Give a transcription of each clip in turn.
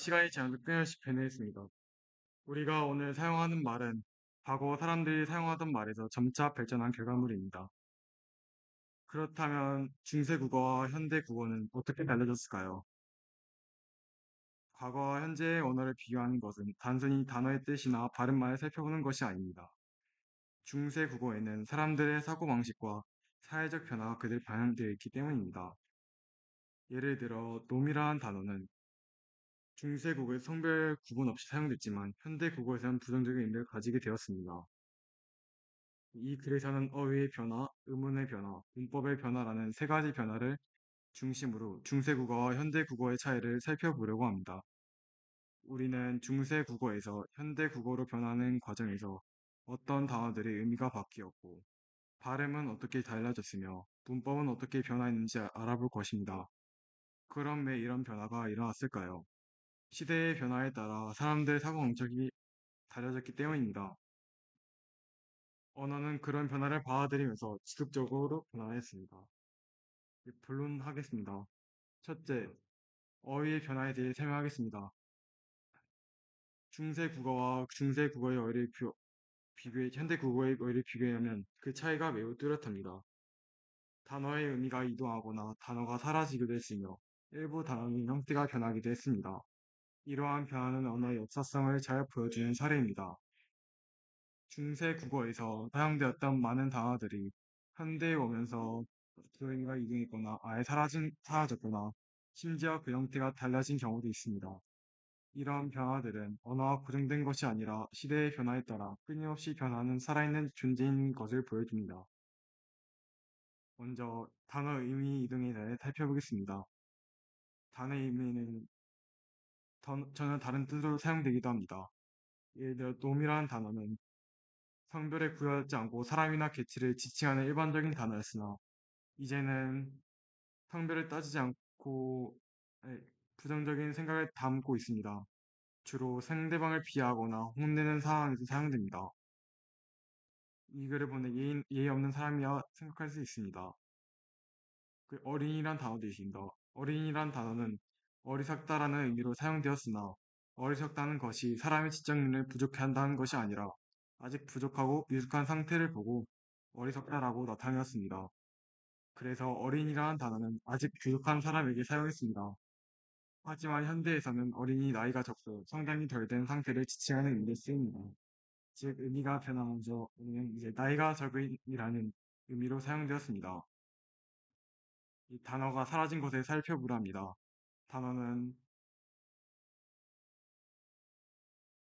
시간이 지나도 끊임없이 변해있습니다. 우리가 오늘 사용하는 말은 과거 사람들이 사용하던 말에서 점차 발전한 결과물입니다. 그렇다면 중세 국어와 현대 국어는 어떻게 달라졌을까요? 과거와 현재의 언어를 비교하는 것은 단순히 단어의 뜻이나 발음만을 살펴보는 것이 아닙니다. 중세 국어에는 사람들의 사고방식과 사회적 변화가 그대로 반영되어 있기 때문입니다. 예를 들어, 놈이라는 단어는 중세 국어의 성별 구분 없이 사용됐지만 현대 국어에서는 부정적인 의미를 가지게 되었습니다. 이 글에서는 어휘의 변화, 의문의 변화, 문법의 변화라는 세 가지 변화를 중심으로 중세 국어와 현대 국어의 차이를 살펴보려고 합니다. 우리는 중세 국어에서 현대 국어로 변하는 과정에서 어떤 단어들의 의미가 바뀌었고, 발음은 어떻게 달라졌으며, 문법은 어떻게 변화했는지 알아볼 것입니다. 그럼 왜 이런 변화가 일어났을까요? 시대의 변화에 따라 사람들의 사고 방식이 달라졌기 때문입니다. 언어는 그런 변화를 받아들이면서 지속적으로 변화했습니다. 본론하겠습니다. 첫째, 어휘의 변화에 대해 설명하겠습니다. 중세 국어와 중세 국어의 어휘를 비교해 현대 국어의 어휘를 비교하면 그 차이가 매우 뚜렷합니다. 단어의 의미가 이동하거나 단어가 사라지기도 했으며 일부 단어의 형태가 변하기도 했습니다. 이러한 변화는 언어의 역사성을 잘 보여주는 사례입니다. 중세 국어에서 사용되었던 많은 단어들이 현대에 오면서 그 의미가 이동했거나 아예 사라졌거나 심지어 그 형태가 달라진 경우도 있습니다. 이러한 변화들은 언어가 고정된 것이 아니라 시대의 변화에 따라 끊임없이 변하는 살아있는 존재인 것을 보여줍니다. 먼저 단어 의미 이동에 대해 살펴보겠습니다. 단어의 의미는 전혀 다른 뜻으로 사용되기도 합니다. 예를 들어 놈이라는 단어는 성별에 구애하지 않고 사람이나 개체를 지칭하는 일반적인 단어였으나 이제는 성별을 따지지 않고 아니, 부정적인 생각을 담고 있습니다. 주로 상대방을 비하하거나 혼내는 상황에서 사용됩니다. 이 글을 보는 예의 없는 사람이야 생각할 수 있습니다. 그 어린이란 단어도 있습니다. 어린이란 단어는 어리석다라는 의미로 사용되었으나 어리석다는 것이 사람의 지적 능력을 부족해 한다는 것이 아니라 아직 부족하고 미숙한 상태를 보고 어리석다라고 나타내었습니다. 그래서 어린이라는 단어는 아직 부족한 사람에게 사용했습니다. 하지만 현대에서는 어린이 나이가 적고 성장이 덜 된 상태를 지칭하는 의미로 쓰입니다. 즉 의미가 변하면서 우리는 이제 나이가 적은이라는 의미로 사용되었습니다. 이 단어가 사라진 것을 살펴보랍니다. 단어는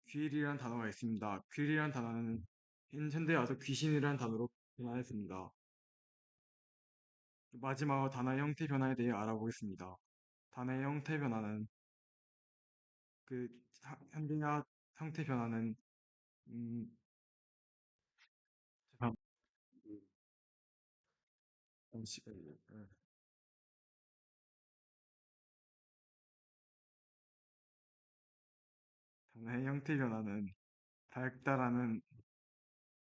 귀일이라는 단어가 있습니다. 귀일이라는 단어는 현대에 와서 귀신이라는 단어로 변화했습니다. 마지막으로 단어의 형태 변화에 대해 알아보겠습니다. 단어의 형태 변화는 그 현대나 형태 변화는 음, 잠깐, 단어의 형태 변화는 밝다라는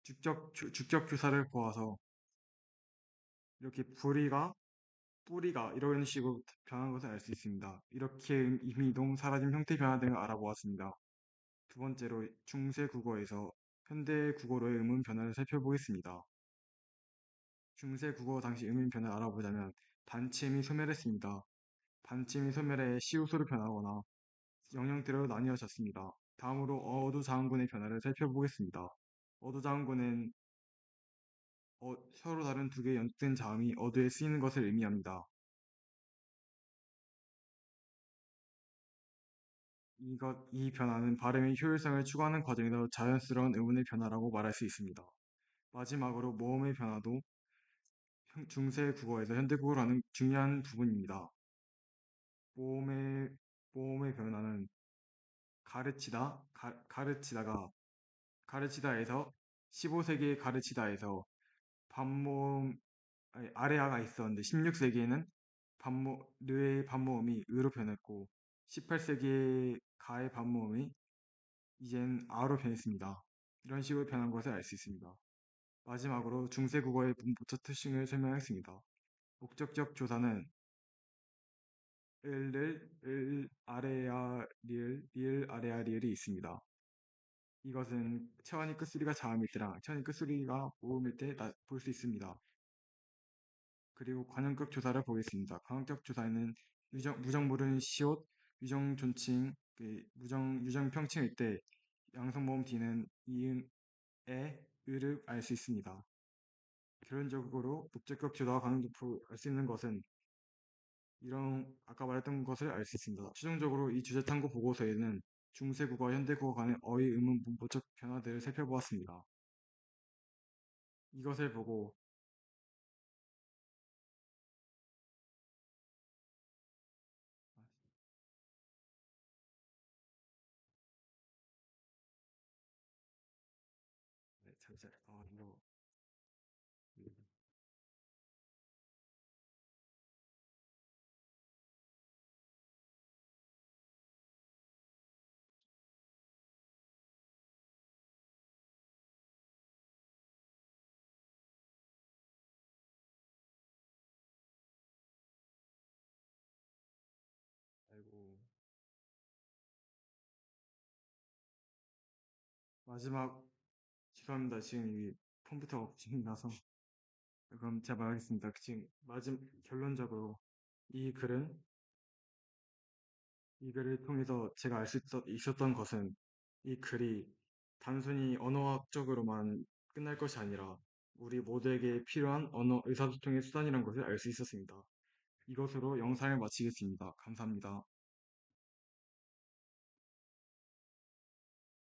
주격 주사를 보아서 이렇게 뿌리가 이런 식으로 변한 것을 알 수 있습니다. 이렇게 임이동, 사라짐, 형태 변화 등을 알아보았습니다. 두 번째로 중세 국어에서 현대 국어로의 음운 변화를 살펴보겠습니다. 중세 국어 당시 음운 변화를 알아보자면 반침이 소멸했습니다. 반침이 소멸해 시우소로 변하거나 영형대로 나뉘어졌습니다. 다음으로 어두장군의 변화를 살펴보겠습니다. 어두장군은 서로 다른 두 개의 연속된 자음이 어두에 쓰이는 것을 의미합니다. 이 변화는 발음의 효율성을 추구하는 과정에서 자연스러운 의문의 변화라고 말할 수 있습니다. 마지막으로 모음의 변화도 중세 국어에서 현대 국어로 하는 중요한 부분입니다. 모음의, 모음의 변화는 가르치다에서 15세기의 가르치다에서 반모음, 아래아가 있었는데 16세기에는 르의 반모음이 으로 변했고 18세기의 가의 반모음이 이젠 아로 변했습니다. 이런 식으로 변한 것을 알 수 있습니다. 마지막으로 중세 국어의 문법적 특징을 설명하겠습니다. 목적적 조사는 을 아래야 리을 아래야 리을이 있습니다. 이것은 체환이 끝소리가 자음일 때랑 체환이 끝소리가 모음일 때 볼 수 있습니다. 그리고 관형격 조사를 보겠습니다. 관형격 조사에는 무정물은 시옷, 유정 존칭, 유정 평칭일 때 양성모음 뒤는 이응, 으를 알 수 있습니다. 결론적으로 목적격 조사와 관형격을 알 수 있는 것은 이런 아까 말했던 것을 알 수 있습니다. 최종적으로 이 주제 탐구 보고서에는 중세 국어와 현대 국어 간의 어휘, 의문, 문법적 변화들을 살펴보았습니다. 이것을 보고 네, 이거 알고 마지막 죄송합니다. 지금 이 컴퓨터가 고장이 나서 그럼 제가 말하겠습니다. 지금 결론적으로 이 글은 이 글을 통해서 제가 알 수 있었던 것은 이 글이 단순히 언어학적으로만 끝날 것이 아니라 우리 모두에게 필요한 언어 의사소통의 수단이라는 것을 알 수 있었습니다. 이것으로 영상을 마치겠습니다. 감사합니다.